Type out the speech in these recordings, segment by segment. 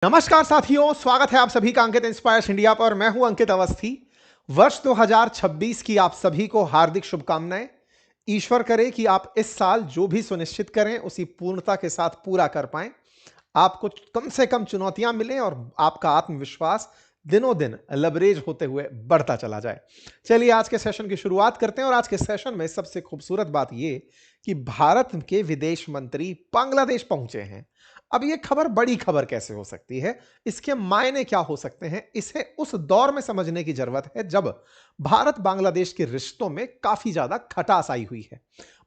नमस्कार साथियों, स्वागत है आप सभी का अंकित इंस्पायर्स इंडिया पर। मैं हूं अंकित अवस्थी। वर्ष 2026 की आप सभी को हार्दिक शुभकामनाएं। ईश्वर करे कि आप इस साल जो भी सुनिश्चित करें उसी पूर्णता के साथ पूरा कर पाएं। आपको कम से कम चुनौतियां मिलें और आपका आत्मविश्वास दिनों दिन लबरेज होते हुए बढ़ता चला जाए। चलिए आज के सेशन की शुरुआत करते हैं। और आज के सेशन में सबसे खूबसूरत बात यह कि भारत के विदेश मंत्री बांग्लादेश पहुंचे हैं। अब यह खबर बड़ी खबर कैसे हो सकती है, इसके मायने क्या हो सकते हैं, इसे उस दौर में समझने की जरूरत है जब भारत बांग्लादेश के रिश्तों में काफी ज्यादा खटास आई हुई है।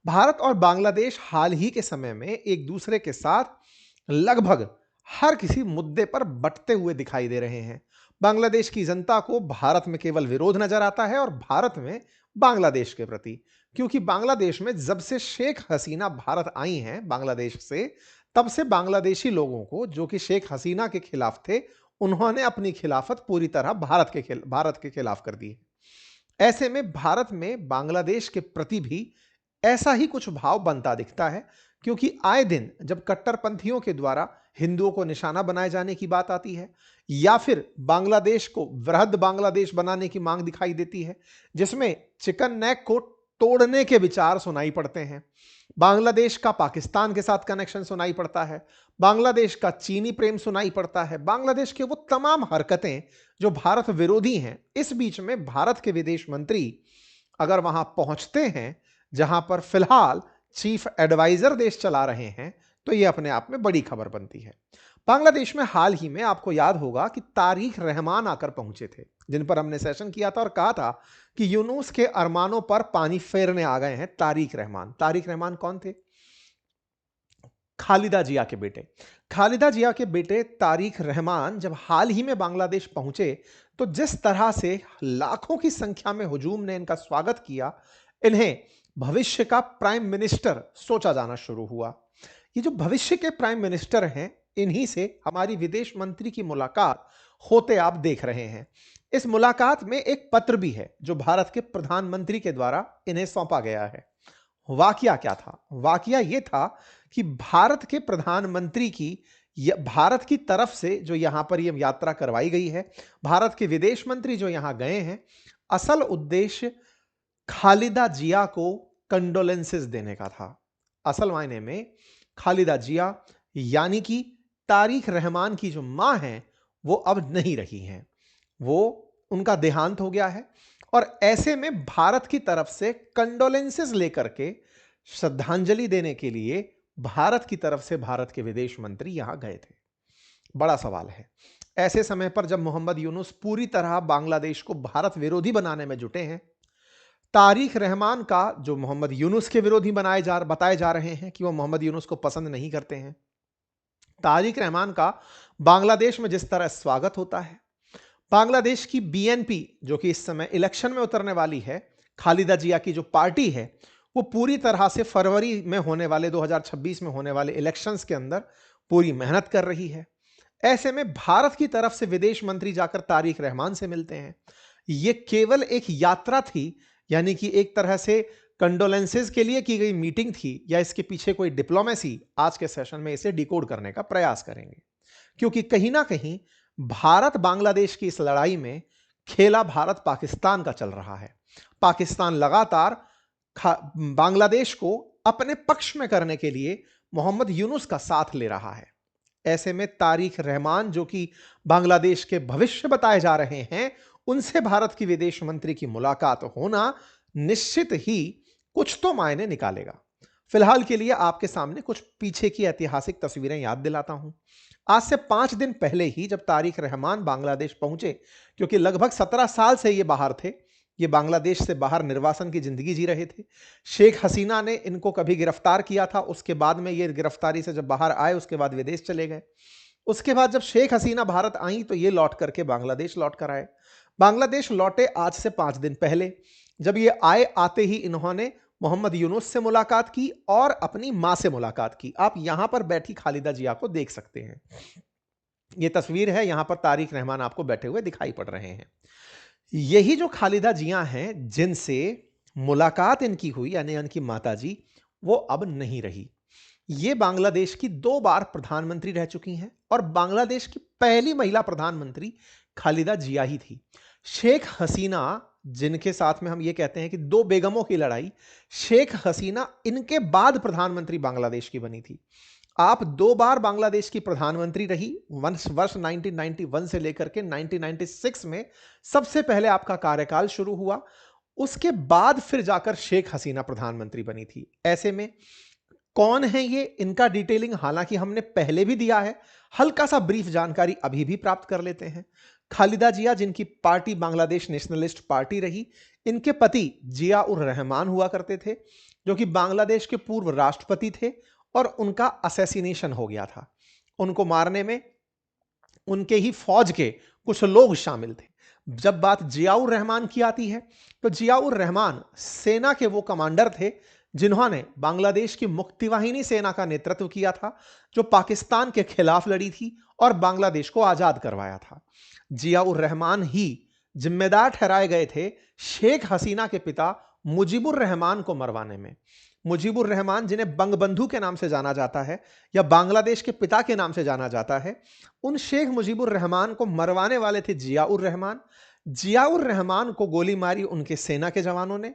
भारत और बांग्लादेश हाल ही के समय में एक दूसरे के साथ लगभग हर किसी मुद्दे पर बंटते हुए दिखाई दे रहे हैं। बांग्लादेश की जनता को भारत में केवल विरोध नजर आता है और भारत में बांग्लादेश के प्रति, क्योंकि बांग्लादेश में जब से शेख हसीना भारत आई हैं बांग्लादेश से, तब से बांग्लादेशी लोगों को, जो कि शेख हसीना के खिलाफ थे, उन्होंने अपनी खिलाफत पूरी तरह भारत के खिलाफ कर दी है। ऐसे में भारत में बांग्लादेश के प्रति भी ऐसा ही कुछ भाव बनता दिखता है, क्योंकि आए दिन जब कट्टरपंथियों के द्वारा हिंदुओं को निशाना बनाए जाने की बात आती है या फिर बांग्लादेश को वृहद बांग्लादेश बनाने की मांग दिखाई देती है, जिसमें चिकन नेक को तोड़ने के विचार सुनाई पड़ते हैं, बांग्लादेश का पाकिस्तान के साथ कनेक्शन सुनाई पड़ता है, बांग्लादेश का चीनी प्रेम सुनाई पड़ता है, बांग्लादेश के वो तमाम हरकतें जो भारत विरोधी हैं, इस बीच में भारत के विदेश मंत्री अगर वहां पहुंचते हैं जहां पर फिलहाल चीफ एडवाइजर देश चला रहे हैं, तो यह अपने आप में बड़ी खबर बनती है। बांग्लादेश में हाल ही में आपको याद होगा कि तारिक रहमान आकर पहुंचे थे, जिन पर हमने सेशन किया था और कहा था कि यूनुस के अरमानों पर पानी फेरने आ गए हैं तारिक रहमान। तारिक रहमान कौन थे? खालिदा जिया के बेटे। खालिदा जिया के बेटे तारिक रहमान जब हाल ही में बांग्लादेश पहुंचे, तो जिस तरह से लाखों की संख्या में हुजूम ने इनका स्वागत किया, इन्हें भविष्य का प्राइम मिनिस्टर सोचा जाना शुरू हुआ। ये जो भविष्य के प्राइम मिनिस्टर हैं, इन्हीं से हमारी विदेश मंत्री की मुलाकात होते आप देख रहे हैं। इस मुलाकात में एक पत्र भी है जो भारत के प्रधानमंत्री के द्वारा इन्हें सौंपा गया है। वाकया क्या था? वाकया यह था कि भारत के प्रधानमंत्री की भारत की तरफ से जो यहां पर यह यात्रा करवाई गई है, भारत के विदेश मंत्री जो यहां गए हैं, असल उद्देश्य खालिदा जिया को कंडोलेंसेस देने का था। असल मायने में खालिदा जिया यानी कि तारिक रहमान की जो मां हैं, वो अब नहीं रही हैं, वो उनका देहांत हो गया है। और ऐसे में भारत की तरफ से कंडोलेंसेस लेकर के श्रद्धांजलि देने के लिए भारत की तरफ से भारत के विदेश मंत्री यहां गए थे। बड़ा सवाल है, ऐसे समय पर जब मोहम्मद यूनुस पूरी तरह बांग्लादेश को भारत विरोधी बनाने में जुटे हैं, तारिक रहमान का जो मोहम्मद यूनुस के विरोधी बताए जा रहे हैं कि वो मोहम्मद यूनुस को पसंद नहीं करते हैं, तारिक रहमान का बांग्लादेश में जिस तरह स्वागत होता है, बांग्लादेश की बीएनपी जो कि इस समय इलेक्शन में उतरने वाली है, खालिदा जिया की जो पार्टी है, वो पूरी तरह से फरवरी में होने वाले 2026 में होने वाले इलेक्शंस के अंदर पूरी मेहनत कर रही है। ऐसे में भारत की तरफ से विदेश मंत्री जाकर तारिक रहमान से मिलते हैं। यह केवल एक यात्रा थी, यानी कि एक तरह से कंडोलेंसेस के लिए की गई मीटिंग थी, या इसके पीछे कोई डिप्लोमेसी? आज के सेशन में इसे डिकोड करने का प्रयास करेंगे, क्योंकि कहीं ना कहीं भारत बांग्लादेश की इस लड़ाई में खेला भारत पाकिस्तान का चल रहा है। पाकिस्तान लगातार बांग्लादेश को अपने पक्ष में करने के लिए मोहम्मद यूनुस का साथ ले रहा है। ऐसे में तारिक रहमान जो कि बांग्लादेश के भविष्य बताए जा रहे हैं, उनसे भारत की विदेश मंत्री की मुलाकात होना निश्चित ही कुछ तो मायने निकालेगा। फिलहाल के लिए आपके सामने कुछ पीछे की ऐतिहासिक तस्वीरें याद दिलाता हूं। आज से 5 दिन पहले ही जब तारिक रहमान बांग्लादेश पहुंचे, क्योंकि लगभग 17 साल से ये बाहर थे, ये बांग्लादेश से बाहर निर्वासन की जिंदगी जी रहे थे। शेख हसीना ने इनको कभी गिरफ्तार किया था, उसके बाद में ये गिरफ्तारी से जब बाहर आए, उसके बाद विदेश चले गए। उसके बाद जब शेख हसीना भारत आई तो ये लौट करके बांग्लादेश लौट कर आए। बांग्लादेश लौटे आज से 5 दिन पहले। जब ये आए, आते ही इन्होंने मोहम्मद यूनुस से मुलाकात की और अपनी मां से मुलाकात की। आप यहां पर बैठी खालिदा जिया को देख सकते हैं। यह तस्वीर है, यहां पर तारिक रहमान आपको बैठे हुए दिखाई पड़ रहे हैं। यही जो खालिदा जिया हैं जिनसे मुलाकात इनकी हुई, यानी इनकी माताजी, वो अब नहीं रही। ये बांग्लादेश की 2 बार प्रधानमंत्री रह चुकी हैं और बांग्लादेश की पहली महिला प्रधानमंत्री खालिदा जिया ही थी। शेख हसीना, जिनके साथ में हम ये कहते हैं कि 2 बेगमों की लड़ाई, शेख हसीना इनके बाद प्रधानमंत्री बांग्लादेश की बनी थी। आप 2 बार बांग्लादेश की प्रधानमंत्री रही, वर्ष वर्ष 1991 से लेकर के 1996 में सबसे पहले आपका कार्यकाल शुरू हुआ। उसके बाद फिर जाकर शेख हसीना प्रधानमंत्री बनी थी। ऐसे में कौन है ये, इनका डिटेलिंग हालांकि हमने पहले भी दिया है, हल्का सा ब्रीफ जानकारी अभी भी प्राप्त कर लेते हैं। खालिदा जिया, जिनकी पार्टी बांग्लादेश नेशनलिस्ट पार्टी रही, इनके पति जिया उर रहमान हुआ करते थे, जो कि बांग्लादेश के पूर्व राष्ट्रपति थे और उनका असैसिनेशन हो गया था। उनको मारने में उनके ही फौज के कुछ लोग शामिल थे। जब बात जियाउर रहमान की आती है, तो जियाउर रहमान सेना के वो कमांडर थे जिन्होंने बांग्लादेश की मुक्तिवाहिनी सेना का नेतृत्व किया था, जो पाकिस्तान के खिलाफ लड़ी थी और बांग्लादेश को आजाद करवाया था। जियाउर रहमान ही जिम्मेदार ठहराए गए थे शेख हसीना के पिता मुजीबुर रहमान को मरवाने में। मुजीबुर रहमान, जिन्हें बंगबंधु के नाम से जाना जाता है या बांग्लादेश के पिता के नाम से जाना जाता है, उन शेख मुजीबुर रहमान को मरवाने वाले थे जियाउर रहमान। जियाउर रहमान को गोली मारी उनके सेना के जवानों ने।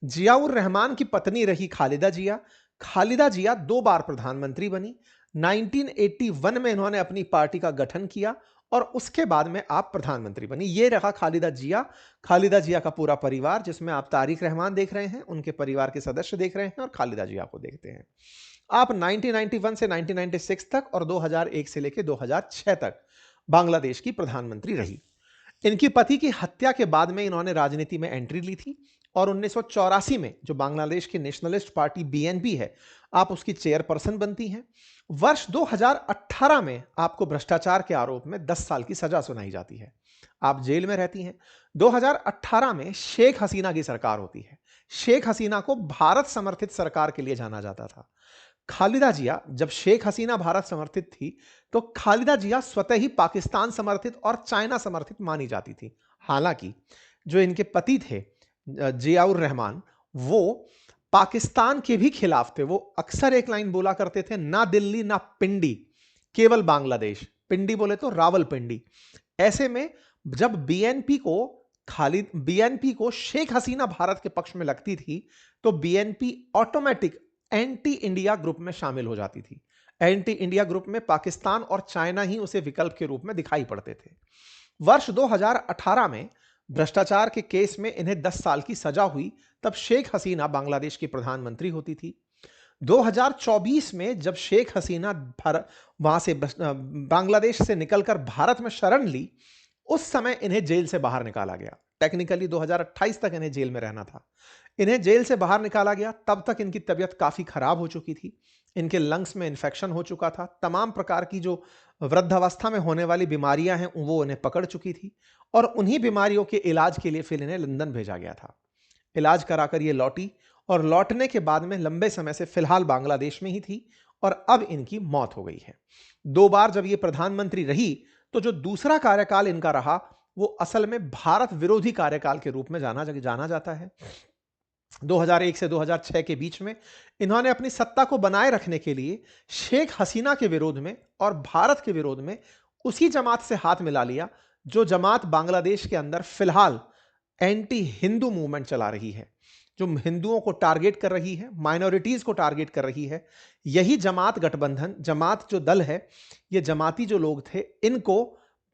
जियाउर रहमान की पत्नी रही खालिदा जिया। खालिदा जिया 2 बार प्रधानमंत्री बनी। 1981 में इन्होंने अपनी पार्टी का गठन किया और उसके बाद में आप प्रधानमंत्री बनी। ये रहा खालिदा जिया। खालिदा जिया का पूरा परिवार, जिसमें आप तारिक रहमान देख रहे हैं, उनके परिवार के सदस्य देख रहे हैं और खालिदा जिया को देखते हैं। आप 1991 से 1996 तक और 2001 से लेकर 2006 तक बांग्लादेश की प्रधानमंत्री रही। इनकी पति की हत्या के बाद में इन्होंने राजनीति में एंट्री ली थी और 1984 में जो बांग्लादेश की नेशनलिस्ट पार्टी बीएनपी है, आप उसकी चेयरपर्सन बनती हैं। वर्ष 2018 में आपको भ्रष्टाचार के आरोप में 10 साल की सजा सुनाई जाती है। आप जेल में रहती हैं। 2018 में शेख हसीना की सरकार होती है। शेख हसीना को भारत समर्थित सरकार के लिए जाना जाता था। खालिदा जिया, जब शेख हसीना भारत समर्थित थी, तो खालिदा जिया स्वतः ही पाकिस्तान समर्थित और चाइना समर्थित मानी जाती थी। हालांकि जो इनके पति थे जियाउर रहमान, वो पाकिस्तान के भी खिलाफ थे। वो अक्सर एक लाइन बोला करते थे, ना दिल्ली ना पिंडी, केवल बांग्लादेश। पिंडी बोले तो रावलपिंडी। ऐसे में जब बीएनपी को शेख हसीना भारत के पक्ष में लगती थी, तो BNP automatic anti India group में शामिल हो जाती थी। एंटी इंडिया ग्रुप में पाकिस्तान और चाइना ही उसे विकल्प के रूप में दिखाई पड़ते थे। वर्ष 2018 में भ्रष्टाचार के केस में इन्हें 10 साल की सजा हुई, तब शेख हसीना बांग्लादेश की प्रधानमंत्री होती थी। 2024 में जब शेख हसीना वहां से बांग्लादेश से निकलकर भारत में शरण ली, उस समय इन्हें जेल से बाहर निकाला गया। टेक्निकली 2028 तक इन्हें जेल में रहना था। इन्हें जेल से बाहर निकाला गया, तब तक इनकी तबीयत काफी खराब हो चुकी थी। इनके लंग्स में इंफेक्शन हो चुका था। तमाम प्रकार की जो वृद्धावस्था में होने वाली बीमारियां हैं, वो इन्हें पकड़ चुकी थी और उन्हीं बीमारियों के इलाज के लिए फिर इन्हें लंदन भेजा गया था। इलाज कराकर ये लौटी और लौटने के बाद में लंबे समय से फिलहाल बांग्लादेश में ही थी और अब इनकी मौत हो गई है। 2 बार जब ये प्रधानमंत्री रही, तो जो दूसरा कार्यकाल इनका रहा, वो असल में भारत विरोधी कार्यकाल के रूप में जाना जाता है। 2001 से 2006 के बीच में इन्होंने अपनी सत्ता को बनाए रखने के लिए शेख हसीना के विरोध में और भारत के विरोध में उसी जमात से हाथ मिला लिया, जो जमात बांग्लादेश के अंदर फिलहाल एंटी हिंदू मूवमेंट चला रही है, जो हिंदुओं को टारगेट कर रही है, माइनॉरिटीज को टारगेट कर रही है। यही जमात गठबंधन, जमात जो दल है, ये जमाती जो लोग थे, इनको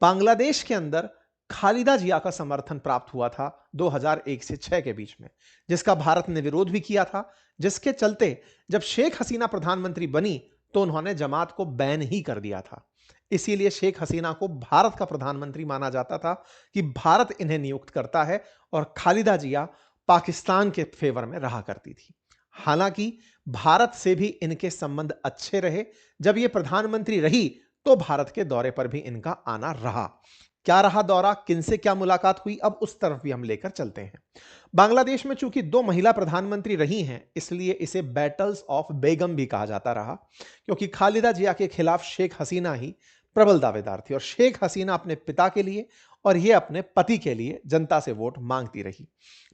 बांग्लादेश के अंदर खालिदा जिया का समर्थन प्राप्त हुआ था 2001 से 6 के बीच में, जिसका भारत ने विरोध भी किया था, जिसके चलते जब शेख हसीना प्रधानमंत्री बनी तो उन्होंने जमात को बैन ही कर दिया था। इसीलिए शेख हसीना को भारत का प्रधानमंत्री माना जाता था कि भारत इन्हें नियुक्त करता है और खालिदा जिया पाकिस्तान के फेवर में रहा करती थी। हालांकि भारत से भी इनके संबंध अच्छे रहे। जब ये प्रधानमंत्री रही तो भारत के दौरे पर भी इनका आना रहा। क्या रहा दौरा, किनसे क्या मुलाकात हुई, अब उस तरफ भी हम लेकर चलते हैं। बांग्लादेश में चूंकि 2 महिला प्रधानमंत्री रही हैं, इसलिए इसे बैटल्स ऑफ बेगम भी कहा जाता रहा, क्योंकि खालिदा जिया के खिलाफ शेख हसीना ही प्रबल दावेदार थी और शेख हसीना अपने पिता के लिए और ये अपने पति के लिए जनता से वोट मांगती रही।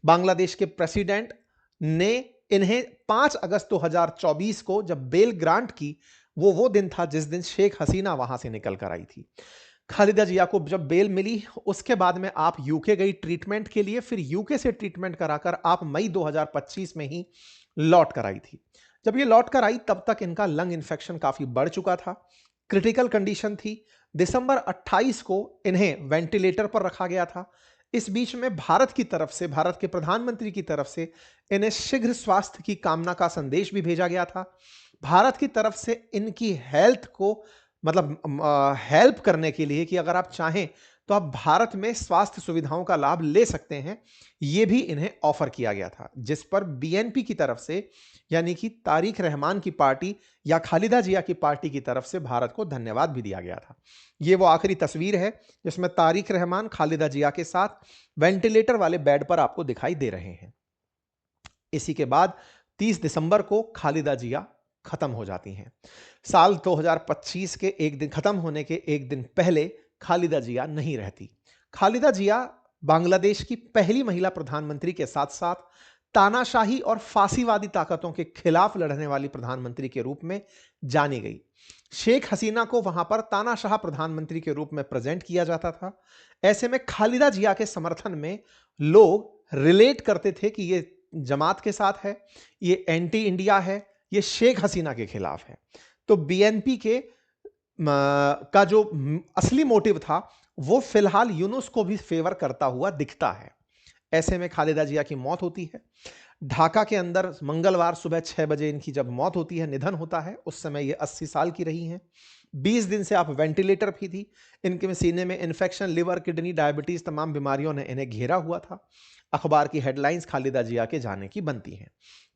बांग्लादेश के प्रेसिडेंट ने इन्हें 5 अगस्त 2024 को जब बेल ग्रांट की, वो दिन था जिस दिन शेख हसीना वहां से निकल कर आई थी। खालिदा जिया को जब बेल मिली, उसके बाद में आप यूके गई ट्रीटमेंट के लिए, फिर यूके से ट्रीटमेंट कराकर आप मई 2025 में ही लौट कर आई थी। जब ये लौट कर आई तब तक इनका लंग इन्फेक्शन काफी बढ़ चुका था, क्रिटिकल कंडीशन थी। दिसंबर 28 को इन्हें वेंटिलेटर पर रखा गया था। इस बीच में भारत की तरफ से, भारत के प्रधानमंत्री की तरफ से इन्हें शीघ्र स्वास्थ्य की कामना का संदेश भी भेजा गया था। भारत की तरफ से इनकी हेल्थ को मतलब हेल्प करने के लिए कि अगर आप चाहें तो आप भारत में स्वास्थ्य सुविधाओं का लाभ ले सकते हैं, यह भी इन्हें ऑफर किया गया था, जिस पर बीएनपी की तरफ से यानी कि तारिक रहमान की पार्टी या खालिदा जिया की पार्टी की तरफ से भारत को धन्यवाद भी दिया गया था। यह वो आखिरी तस्वीर है जिसमें तारिक रहमान खालिदा जिया के साथ वेंटिलेटर वाले बेड पर आपको दिखाई दे रहे हैं। इसी के बाद 30 दिसंबर को खालिदा जिया खत्म हो जाती हैं। साल 2025 के एक दिन खत्म होने के एक दिन पहले खालिदा जिया नहीं रहती। खालिदा जिया बांग्लादेश की पहली महिला प्रधानमंत्री के साथ साथ तानाशाही और फांसीवादी ताकतों के खिलाफ लड़ने वाली प्रधानमंत्री के रूप में जानी गई। शेख हसीना को वहां पर तानाशाह प्रधानमंत्री के रूप में प्रेजेंट किया जाता था। ऐसे में खालिदा जिया के समर्थन में लोग रिलेट करते थे कि ये जमात के साथ है, ये एंटी इंडिया है, ये शेख हसीना के खिलाफ है। तो बीएनपी के का जो असली मोटिव था वो फिलहाल यूनुस को भी फेवर करता हुआ दिखता है। ऐसे में खालिदा जिया की मौत होती है ढाका के अंदर। मंगलवार सुबह 6 बजे इनकी जब मौत होती है, निधन होता है, उस समय ये 80 साल की रही हैं। 20 दिन से आप वेंटिलेटर भी थी। इनके सीने में इन्फेक्शन, लिवर, किडनी, डायबिटीज तमाम बीमारियों ने इन्हें घेरा हुआ था। अखबार की हेडलाइंस खालिदा जिया के जाने की बनती हैं।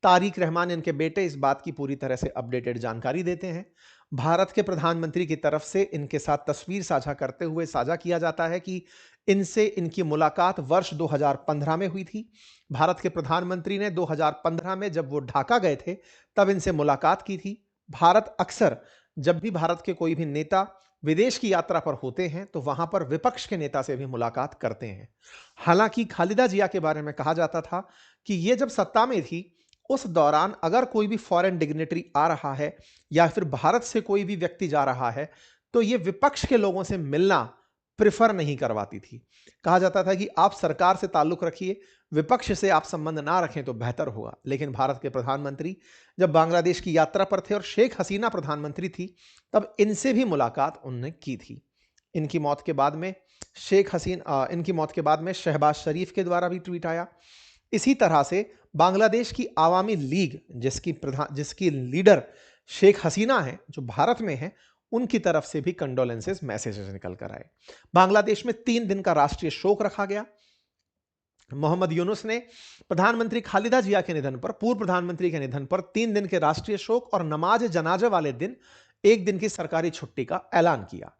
तारिक रहमान इनके बेटे इस बात की पूरी तरह से अपडेटेड जानकारी देते हैं। भारत के प्रधानमंत्री की तरफ से इनके साथ तस्वीर साझा करते हुए साझा किया जाता है कि इनसे इनकी मुलाकात वर्ष 2015 में हुई थी। भारत के प्रधानमंत्री ने 2015 में जब वो ढाका गए थे तब इनसे मुलाकात की थी। भारत अक्सर जब भी भारत के कोई भी नेता विदेश की यात्रा पर होते हैं तो वहां पर विपक्ष के नेता से भी मुलाकात करते हैं। हालांकि खालिदा जिया के बारे में कहा जाता था कि ये जब सत्ता में थी उस दौरान अगर कोई भी फॉरेन डिग्नेटरी आ रहा है या फिर भारत से कोई भी व्यक्ति जा रहा है तो ये विपक्ष के लोगों से मिलना प्रिफर नहीं करवाती थी। कहा जाता था कि आप सरकार से ताल्लुक रखिए, विपक्ष से आप संबंध ना रखें तो बेहतर होगा। लेकिन भारत के प्रधानमंत्री जब बांग्लादेश की यात्रा पर थे और शेख हसीना प्रधानमंत्री थी तब इनसे भी मुलाकात उन्होंने की थी। इनकी मौत के बाद में इनकी मौत के बाद में शहबाज शरीफ के द्वारा भी ट्वीट आया। इसी तरह से बांग्लादेश की आवामी लीग जिसकी लीडर शेख हसीना है, जो भारत में है, उनकी तरफ से भी कंडोलेंसेस मैसेजेस निकल कर आए। बांग्लादेश में 3 दिन का राष्ट्रीय शोक रखा गया। मोहम्मद यूनुस ने प्रधानमंत्री खालिदा जिया के निधन पर, पूर्व प्रधानमंत्री के निधन पर 3 दिन के राष्ट्रीय शोक और नमाज जनाजा वाले दिन 1 दिन की सरकारी छुट्टी का ऐलान किया।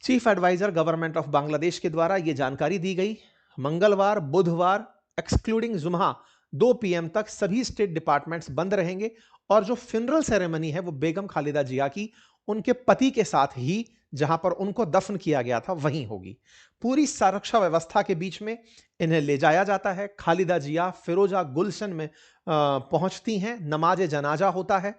Chief adviser government of Bangladesh के द्वारा यह जानकारी दी गई। मंगलवार, बुधवार एक्सक्लूडिंग जुम्हा 2 PM तक सभी स्टेट डिपार्टमेंट्स बंद रहेंगे और जो फ्यूनरल सेरेमनी है वो बेगम खालिदा जिया की उनके पति के साथ ही जहां पर उनको दफन किया गया था वहीं होगी। पूरी सुरक्षा व्यवस्था के बीच में इन्हें ले जाया जाता है। खालिदा जिया फिरोजा गुलशन में पहुंचती हैं, नमाज जनाजा होता है।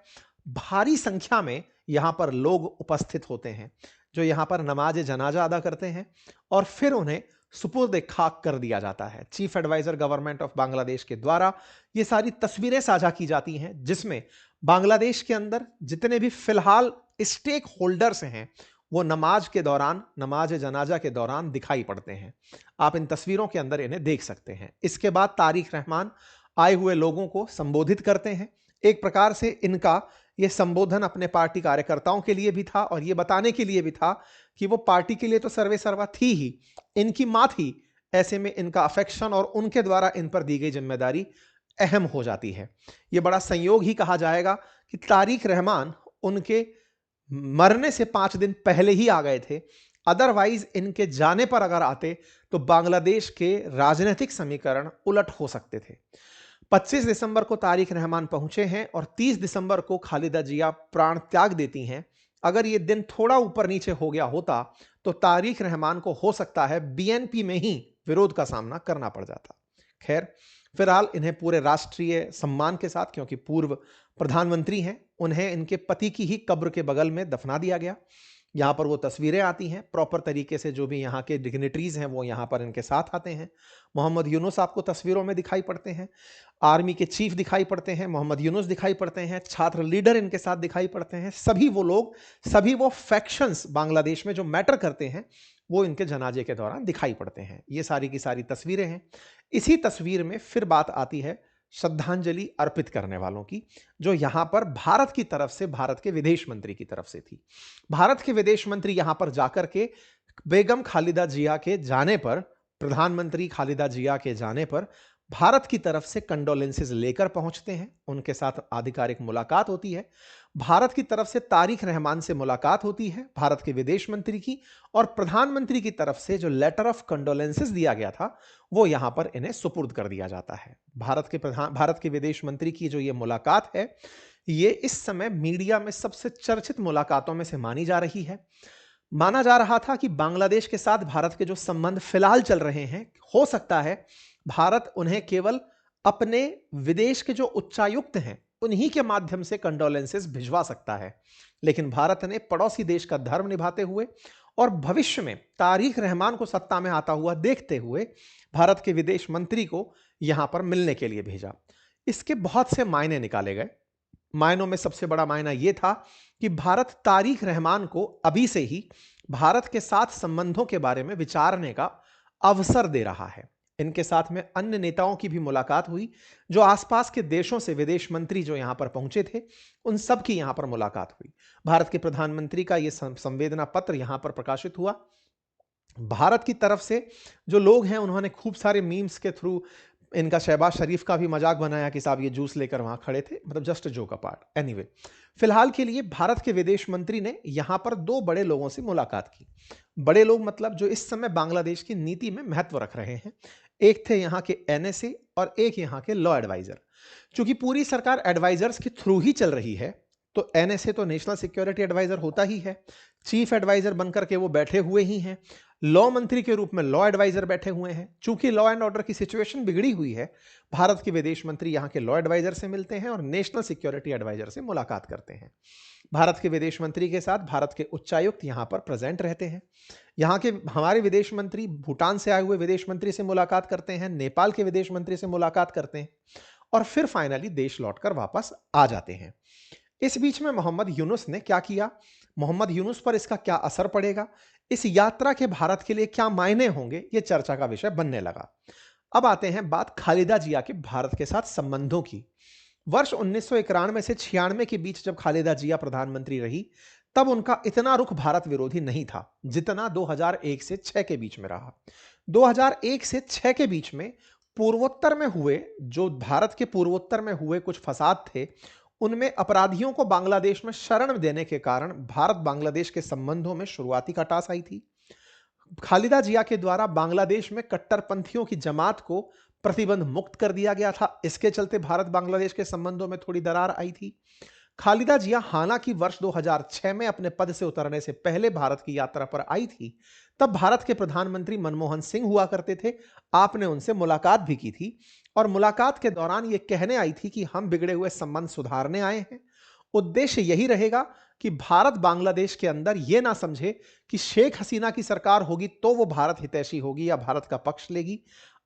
भारी संख्या में यहां पर लोग उपस्थित होते हैं जो यहां पर नमाज जनाजा अदा करते हैं और फिर उन्हें सुपुर्द खाक कर दिया जाता है। Chief adviser government of Bangladesh के द्वारा ये सारी तस्वीरें साझा की जाती हैं जिसमें बांग्लादेश के अंदर जितने भी फिलहाल स्टेक होल्डर्स हैं वो नमाज जनाजा के दौरान दिखाई पड़ते हैं। आप इन तस्वीरों के अंदर इन्हें देख सकते हैं। इसके बाद तारिक रहमान आए हुए लोगों को संबोधित करते हैं। एक प्रकार से इनका यह संबोधन अपने पार्टी कार्यकर्ताओं के लिए भी था और यह बताने के लिए भी था कि वो पार्टी के लिए तो सर्वे सर्वा थी ही, इनकी मां थी। ऐसे में इनका अफेक्शन और उनके द्वारा इन पर दी गई जिम्मेदारी अहम हो जाती है। यह बड़ा संयोग ही कहा जाएगा कि तारिक रहमान उनके मरने से 5 दिन पहले ही आ गए थे। अदरवाइज इनके जाने पर अगर आते तो बांग्लादेश के राजनीतिक समीकरण उलट हो सकते थे। 25 दिसंबर को तारिक रहमान पहुंचे हैं और 30 दिसंबर को खालिदा जिया प्राण त्याग देती हैं। अगर यह दिन थोड़ा ऊपर नीचे हो गया होता तो तारिक रहमान को हो सकता है बीएनपी में ही विरोध का सामना करना पड़ जाता। खैर, फिलहाल इन्हें पूरे राष्ट्रीय सम्मान के साथ, क्योंकि पूर्व प्रधानमंत्री हैं, उन्हें इनके पति की ही कब्र के बगल में दफना दिया गया। यहाँ पर वो तस्वीरें आती हैं प्रॉपर तरीके से, जो भी यहाँ के डिग्निटरीज हैं वो यहाँ पर इनके साथ आते हैं। मोहम्मद यूनुस आपको तस्वीरों में दिखाई पड़ते हैं, आर्मी के चीफ दिखाई पड़ते हैं, मोहम्मद यूनुस दिखाई पड़ते हैं, छात्र लीडर इनके साथ दिखाई पड़ते हैं। सभी वो लोग, सभी वो फैक्शंस बांग्लादेश में जो मैटर करते हैं, वो इनके जनाजे के दौरान दिखाई पड़ते हैं। ये सारी की सारी तस्वीरें हैं। इसी तस्वीर में फिर बात आती है श्रद्धांजलि अर्पित करने वालों की, जो यहां पर भारत की तरफ से, भारत के विदेश मंत्री की तरफ से थी। भारत के विदेश मंत्री यहां पर जाकर के बेगम खालिदा जिया के जाने पर, प्रधानमंत्री खालिदा जिया के जाने पर भारत की तरफ से कंडोलेंसेस लेकर पहुंचते हैं। उनके साथ आधिकारिक मुलाकात होती है। भारत की तरफ से तारिक रहमान से मुलाकात होती है, भारत के विदेश मंत्री की, और प्रधानमंत्री की तरफ से जो लेटर ऑफ कंडोलेंसेस दिया गया था वो यहां पर इन्हें सुपुर्द कर दिया जाता है। भारत के विदेश मंत्री की जो ये मुलाकात है, ये इस समय मीडिया में सबसे चर्चित मुलाकातों में से मानी जा रही है। माना जा रहा था कि बांग्लादेश के साथ भारत के जो संबंध फिलहाल चल रहे हैं, हो सकता है भारत उन्हें केवल अपने विदेश के जो उच्चायुक्त हैं उन्हीं के माध्यम से कंडोलेंसेस भिजवा सकता है। लेकिन भारत ने पड़ोसी देश का धर्म निभाते हुए और भविष्य में तारिक रहमान को सत्ता में आता हुआ देखते हुए भारत के विदेश मंत्री को यहां पर मिलने के लिए भेजा। इसके बहुत से मायने निकाले गए। मायनों में सबसे बड़ा मायना यह था कि भारत तारिक रहमान को अभी से ही भारत के साथ संबंधों के बारे में विचारने का अवसर दे रहा है। इनके साथ में अन्य नेताओं की भी मुलाकात हुई, जो आसपास के देशों से विदेश मंत्री जो यहां पर पहुंचे थे, उन सब की यहां पर मुलाकात हुई। भारत के प्रधानमंत्री का यह संवेदना पत्र यहां पर प्रकाशित हुआ। भारत की तरफ से जो लोग हैं उन्होंने खूब सारे मीम्स के थ्रू इनका शहबाज शरीफ का भी मजाक बनाया कि साहब ये जूस लेकर वहां खड़े थे, मतलब जस्ट जोक अपार्ट। एनीवे, फिलहाल के लिए भारत के विदेश मंत्री ने यहां पर दो बड़े लोगों से मुलाकात की। बड़े लोग मतलब जो इस समय बांग्लादेश की नीति में महत्व रख रहे हैं। एक थे यहां के एनएसए और एक यहां के लॉ एडवाइजर। चूंकि पूरी सरकार एडवाइजर्स के थ्रू ही चल रही है, तो एनएसए तो नेशनल सिक्योरिटी एडवाइजर होता ही है, चीफ एडवाइजर बनकर के वो बैठे हुए ही हैं। लॉ मंत्री के रूप में लॉ एडवाइजर बैठे हुए हैं। चूंकि लॉ एंड ऑर्डर की सिचुएशन बिगड़ी हुई है, भारत के विदेश मंत्री यहां के लॉ एडवाइजर से मिलते हैं और नेशनल सिक्योरिटी एडवाइजर से मुलाकात करते हैं। भारत के विदेश मंत्री के साथ भारत के उच्चायुक्त यहां पर प्रेजेंट रहते हैं। यहां के हमारे विदेश मंत्री भूटान से आए हुए विदेश मंत्री से मुलाकात करते हैं, नेपाल के विदेश मंत्री से मुलाकात करते हैं और फिर फाइनली देश लौटकर वापस आ जाते हैं। इस बीच में मोहम्मद यूनुस ने क्या किया, मोहम्मद यूनुस पर इसका क्या असर पड़ेगा, इस यात्रा के भारत के लिए क्या मायने होंगे, यह चर्चा का विषय बनने लगा। अब आते हैं बात खालिदा जिया के भारत के साथ संबंधों की। वर्ष 1991 से 96 के बीच जब खालिदा जिया प्रधानमंत्री रही, तब उनका इतना रुख भारत विरोधी नहीं था जितना 2001 से 6 के बीच में रहा। 2001 से 6 के बीच में पूर्वोत्तर में हुए, जो भारत के पूर्वोत्तर में हुए कुछ फसाद थे, उनमें अपराधियों को बांग्लादेश में शरण देने के कारण भारत बांग्लादेश के संबंधों में शुरुआती खटास आई थी। खालिदा जिया के द्वारा बांग्लादेश में कट्टरपंथियों की जमात को प्रतिबंध मुक्त कर दिया गया था। इसके चलते भारत बांग्लादेश के संबंधों में थोड़ी दरार आई थी। खालिदा जिया हालांकि वर्ष 2006 में अपने पद से उतरने से पहले भारत की यात्रा पर आई थी। तब भारत के प्रधानमंत्री मनमोहन सिंह हुआ करते थे। आपने उनसे मुलाकात भी की थी और मुलाकात के दौरान यह कहने आई थी कि हम बिगड़े हुए संबंध सुधारने आए हैं। उद्देश्य यही रहेगा कि भारत बांग्लादेश के अंदर यह ना समझे कि शेख हसीना की सरकार होगी तो वो भारत हितैषी होगी या भारत का पक्ष लेगी।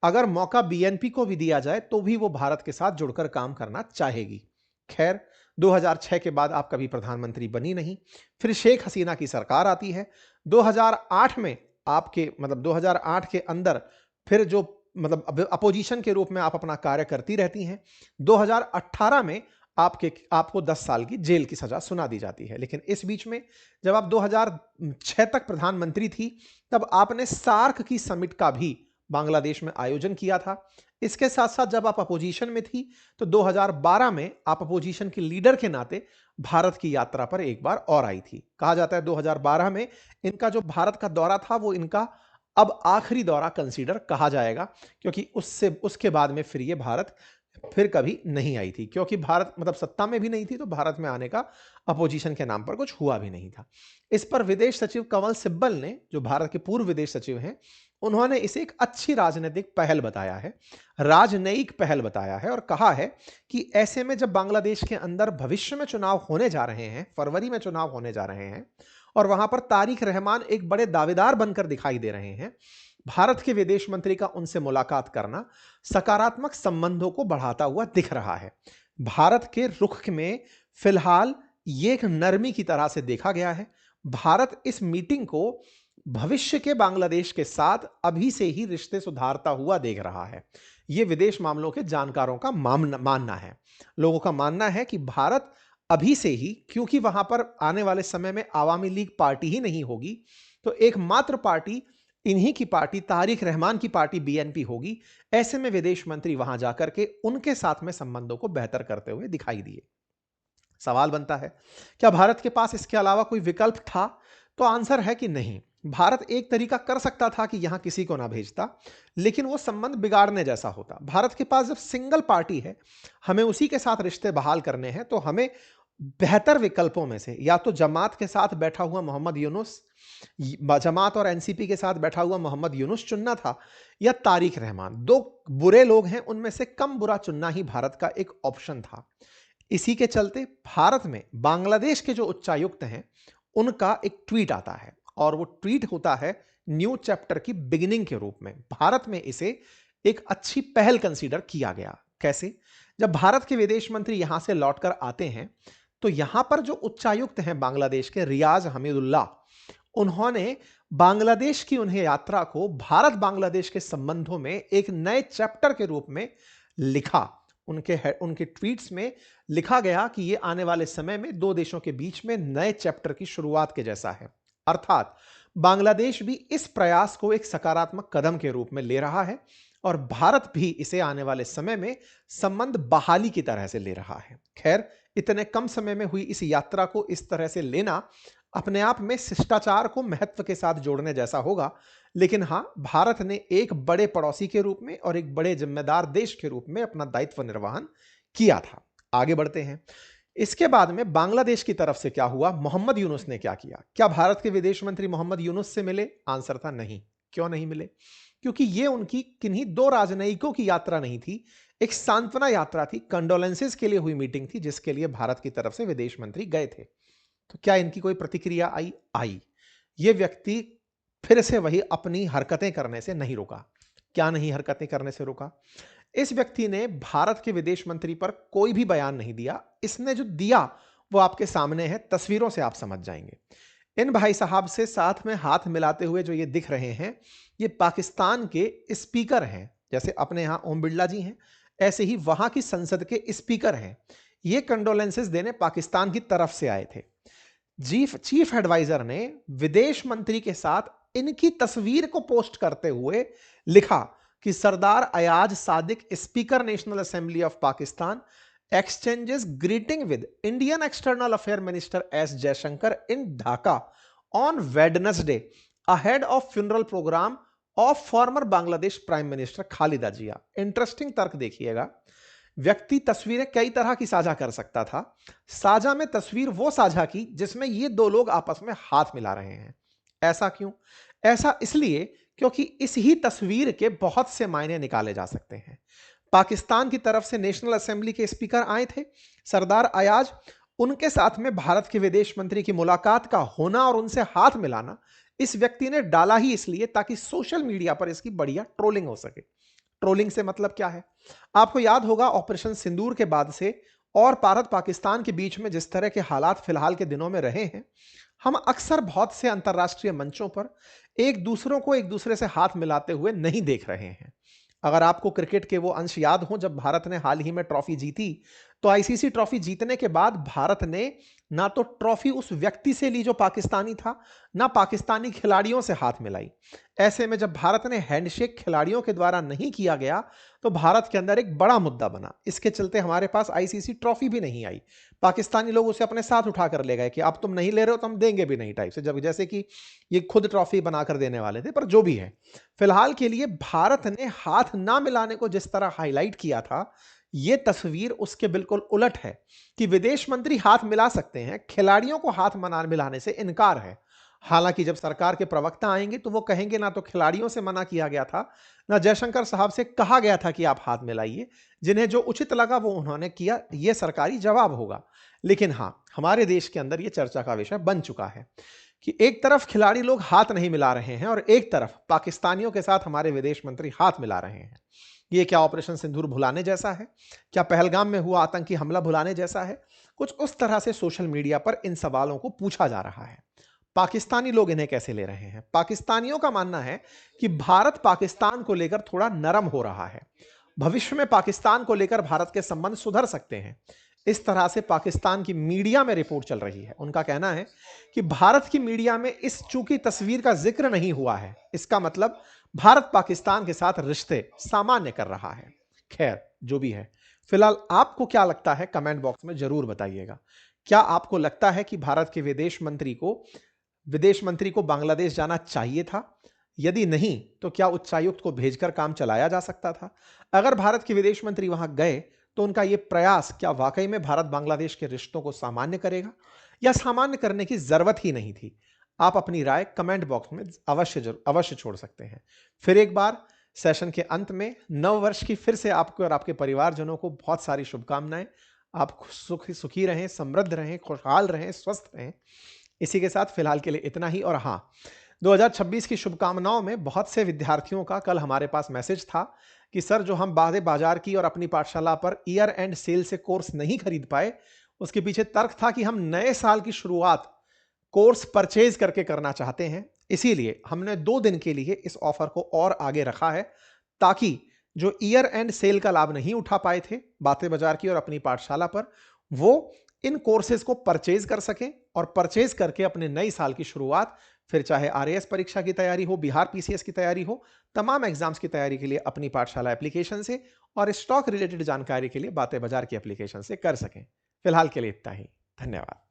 अगर मौका बीएनपी को भी दिया जाए तो भी वो भारत के साथ जुड़कर काम करना चाहेगी। खैर, 2006 के बाद आप कभी प्रधानमंत्री बनी नहीं। फिर शेख हसीना की सरकार आती है। 2008 में आपके 2008 के अंदर फिर जो अपोजिशन के रूप में आप अपना कार्य करती रहती हैं। 2018 में आपको 10 साल की जेल की सजा सुना दी जाती है। लेकिन इस बीच में जब आप 2006 तक प्रधानमंत्री थी, तब आपने सार्क की समिट का भी बांग्लादेश में आयोजन किया था। इसके साथ साथ जब आप अपोजिशन में थी तो 2012 में आप अपोजिशन की लीडर के नाते भारत की यात्रा पर एक बार और आई थी। कहा जाता है 2012 में इनका जो भारत का दौरा था वो इनका अब आखिरी दौरा कंसीडर कहा जाएगा, क्योंकि उसके बाद में फिर ये भारत फिर कभी नहीं आई थी, क्योंकि भारत मतलब सत्ता में भी नहीं थी, तो भारत में आने का अपोजिशन के नाम पर कुछ हुआ भी नहीं था। इस पर विदेश सचिव कंवल सिब्बल ने, जो भारत के पूर्व विदेश सचिव हैं, उन्होंने इसे एक अच्छी राजनीतिक पहल बताया है, राजनयिक पहल बताया है, और कहा है कि ऐसे में जब बांग्लादेश के अंदर भविष्य में चुनाव होने जा रहे हैं, फरवरी में चुनाव होने जा रहे हैं, और वहां पर तारिक रहमान एक बड़े दावेदार बनकर दिखाई दे रहे हैं, भारत के विदेश मंत्री का उनसे मुलाकात करना सकारात्मक संबंधों को बढ़ाता हुआ दिख रहा है। भारत के रुख में फिलहाल ये एक नरमी की तरह से देखा गया है। भारत इस मीटिंग को भविष्य के बांग्लादेश के साथ अभी से ही रिश्ते सुधारता हुआ देख रहा है। यह विदेश मामलों के जानकारों का मानना है। लोगों का मानना है कि भारत अभी से ही, क्योंकि वहां पर आने वाले समय में आवामी लीग पार्टी ही नहीं होगी, तो एकमात्र पार्टी इन्हीं की पार्टी, तारिक रहमान की पार्टी बीएनपी होगी। ऐसे में विदेश मंत्री वहां जाकर के उनके साथ में संबंधों को बेहतर करते हुए दिखाई दिए। सवाल बनता है, क्या भारत के पास इसके अलावा कोई विकल्प था? तो आंसर है कि नहीं। भारत एक तरीका कर सकता था कि यहां किसी को ना भेजता, लेकिन वो संबंध बिगाड़ने जैसा होता। भारत के पास जब सिंगल पार्टी है, हमें उसी के साथ रिश्ते बहाल करने हैं, तो हमें बेहतर विकल्पों में से या तो जमात के साथ बैठा हुआ मोहम्मद यूनुस, जमात और एनसीपी के साथ बैठा हुआ मोहम्मद यूनुस चुनना था, या तारिक रहमान। दो बुरे लोग हैं, उनमें से कम बुरा चुनना ही भारत का एक ऑप्शन था। इसी के चलते भारत में बांग्लादेश के जो उच्चायुक्त हैं, उनका एक ट्वीट आता है, और वो ट्वीट होता है न्यू चैप्टर की बिगिनिंग के रूप में। भारत में इसे एक अच्छी पहल कंसीडर किया गया। कैसे? जब भारत के विदेश मंत्री यहां से लौटकर आते हैं, तो यहां पर जो उच्चायुक्त हैं बांग्लादेश के, रियाज हमीदुल्लाह, उन्होंने बांग्लादेश की उन्हें यात्रा को भारत बांग्लादेश के संबंधों में एक नए चैप्टर के रूप में लिखा। उनके ट्वीट्स में लिखा गया कि यह आने वाले समय में दो देशों के बीच में नए चैप्टर की शुरुआत के जैसा है। अर्थात बांग्लादेश भी इस प्रयास को एक सकारात्मक कदम के रूप में ले रहा है, और भारत भी इसे आने वाले समय में संबंध बहाली की तरह से ले रहा है। खैर, इतने कम समय में हुई इस यात्रा को इस तरह से लेना अपने आप में शिष्टाचार को महत्व के साथ जोड़ने जैसा होगा, लेकिन हां, भारत ने एक बड़े पड़ोसी के रूप में और एक बड़े जिम्मेदार देश के रूप में अपना दायित्व निर्वहन किया था। आगे बढ़ते हैं। इसके बाद में बांग्लादेश की तरफ से क्या हुआ? मोहम्मद यूनुस ने क्या किया? क्या भारत के विदेश मंत्री मोहम्मद यूनुस से मिले? आंसर था नहीं। क्यों नहीं मिले? क्योंकि यह उनकी किन्हीं दो राजनयिकों की यात्रा नहीं थी, एक सांत्वना यात्रा थी, कंडोलेंसेस के लिए हुई मीटिंग थी, जिसके लिए भारत की तरफ से विदेश मंत्री गए थे। तो क्या इनकी कोई प्रतिक्रिया आई? ये व्यक्ति फिर से वही अपनी हरकतें करने से नहीं रुका। क्या नहीं हरकतें करने से रुका? इस व्यक्ति ने भारत के विदेश मंत्री पर कोई भी बयान नहीं दिया। इसने जो दिया वो आपके सामने है, तस्वीरों से आप समझ जाएंगे। इन भाई साहब से साथ में हाथ मिलाते हुए जो ये दिख रहे हैं, ये पाकिस्तान के स्पीकर हैं। जैसे अपने यहां ओम बिरला जी हैं, ऐसे ही वहां की संसद के स्पीकर हैं। ये कंडोलेंसेस देने पाकिस्तान की तरफ से आए थे। चीफ एडवाइजर ने विदेश मंत्री के साथ इनकी तस्वीर को पोस्ट करते हुए लिखा कि Sardar Ayaz Sadiq, speaker national assembly of Pakistan, exchanges greeting with Indian External Affairs Minister S. Jaishankar in Dhaka on Wednesday ahead of funeral program of former Bangladesh Prime Minister Khalida Zia। Interesting तर्क देखिएगा। व्यक्ति तस्वीरें कई तरह की साझा कर सकता था। साझा में तस्वीर वो साझा की जिसमें ये दो लोग आपस में हाथ मिला रहे हैं। ऐसा क्यों? ऐसा इसलिए क्योंकि इस ही तस्वीर के बहुत से मायने निकाले जा सकते हैं। पाकिस्तान की तरफ से नेशनल असेंबली के स्पीकर आए थे, सरदार अयाज, उनके साथ में भारत के विदेश मंत्री की मुलाकात का होना और उनसे हाथ मिलाना इस व्यक्ति ने डाला ही इसलिए ताकि सोशल मीडिया पर इसकी बढ़िया ट्रोलिंग हो सके। ट्रोलिंग से मतलब क्या है? आपको याद होगा ऑपरेशन सिंदूर के बाद से और भारत पाकिस्तान के बीच में जिस तरह के हालात फिलहाल के दिनों में रहे हैं, हम अक्सर बहुत से अंतर्राष्ट्रीय मंचों पर एक दूसरों को एक दूसरे से हाथ मिलाते हुए नहीं देख रहे हैं। अगर आपको क्रिकेट के वो अंश याद हो जब भारत ने हाल ही में ट्रॉफी जीती, तो आईसीसी ट्रॉफी जीतने के बाद भारत ने ना तो ट्रॉफी उस व्यक्ति से ली जो पाकिस्तानी था, ना पाकिस्तानी खिलाड़ियों से हाथ मिलाई। ऐसे में जब भारत ने हैंडशेक खिलाड़ियों के द्वारा नहीं किया गया, तो भारत के अंदर एक बड़ा मुद्दा बना। इसके चलते हमारे पास आईसीसी ट्रॉफी भी नहीं आई। पाकिस्तानी लोग उसे अपने साथ उठाकर ले गए कि अब तुम नहीं ले रहे हो तो हम देंगे भी नहीं, टाइप से, जब जैसे कि ये खुद ट्रॉफी बनाकर देने वाले थे। पर जो भी है, फिलहाल के लिए भारत ने हाथ ना मिलाने को जिस तरह हाईलाइट किया था, ये तस्वीर उसके बिल्कुल उलट है कि विदेश मंत्री हाथ मिला सकते हैं, खिलाड़ियों को हाथ मना मिलाने से इनकार है। हालांकि जब सरकार के प्रवक्ता आएंगे तो वो कहेंगे ना तो खिलाड़ियों से मना किया गया था, ना जयशंकर साहब से कहा गया था कि आप हाथ मिलाइए। जिन्हें जो उचित लगा वो उन्होंने किया, ये सरकारी जवाब होगा। लेकिन हाँ, हमारे देश के अंदर ये चर्चा का विषय बन चुका है कि एक तरफ खिलाड़ी लोग हाथ नहीं मिला रहे हैं और एक तरफ पाकिस्तानियों के साथ हमारे विदेश मंत्री हाथ मिला रहे हैं। ये क्या ऑपरेशन सिंदूर भुलाने जैसा है? क्या पहलगाम में हुआ आतंकी हमला भुलाने जैसा है? कुछ उस तरह से सोशल मीडिया पर इन सवालों को पूछा जा रहा है। पाकिस्तानी लोग इन्हें कैसे ले रहे हैं? पाकिस्तानियों का मानना है कि भारत पाकिस्तान को लेकर थोड़ा नरम हो रहा है। भविष्य में पाकिस्तान को लेकर भारत के संबंध सुधर सकते हैं। इस तरह से पाकिस्तान की मीडिया में रिपोर्ट चल रही है। उनका कहना है कि भारत की मीडिया में इस चूकी तस्वीर का जिक्र नहीं हुआ है, इसका मतलब भारत पाकिस्तान के साथ रिश्ते सामान्य कर रहा है। खैर, जो भी है, फिलहाल आपको क्या लगता है कमेंट बॉक्स में जरूर बताइएगा। क्या आपको लगता है कि भारत के विदेश मंत्री को बांग्लादेश जाना चाहिए था? यदि नहीं, तो क्या उच्चायुक्त को भेजकर काम चलाया जा सकता था? अगर भारत के विदेश मंत्री वहां गए तो उनका यह प्रयास क्या वाकई में भारत बांग्लादेश के रिश्तों को सामान्य करेगा, या सामान्य करने की जरूरत ही नहीं थी? आप अपनी राय कमेंट बॉक्स में अवश्य छोड़ सकते हैं। फिर एक बार सेशन के अंत में नव वर्ष की फिर से आपको और आपके परिवारजनों को बहुत सारी शुभकामनाएं। आप सुखी रहें, समृद्ध रहें, खुशहाल रहें, स्वस्थ रहें। इसी के साथ फिलहाल के लिए इतना ही। और हाँ, 2026 की शुभकामनाओं में बहुत से विद्यार्थियों का कल हमारे पास मैसेज था कि सर, जो हम बादे बाजार की और अपनी पाठशाला पर ईयर एंड सेल से कोर्स नहीं खरीद पाए, उसके पीछे तर्क था कि हम नए साल की शुरुआत कोर्स परचेज करके करना चाहते हैं। इसीलिए हमने 2 दिन के लिए इस ऑफर को और आगे रखा है, ताकि जो ईयर एंड सेल का लाभ नहीं उठा पाए थे बातें बाजार की और अपनी पाठशाला पर, वो इन कोर्सेज को परचेज कर सकें और परचेज करके अपने नई साल की शुरुआत, फिर चाहे आरएएस परीक्षा की तैयारी हो, बिहार पीसीएस की तैयारी हो, तमाम एग्जाम्स की तैयारी के लिए अपनी पाठशाला एप्लीकेशन से और स्टॉक रिलेटेड जानकारी के लिए बातें बाजार की एप्लीकेशन से कर सकें। फिलहाल के लिए इतना ही। धन्यवाद।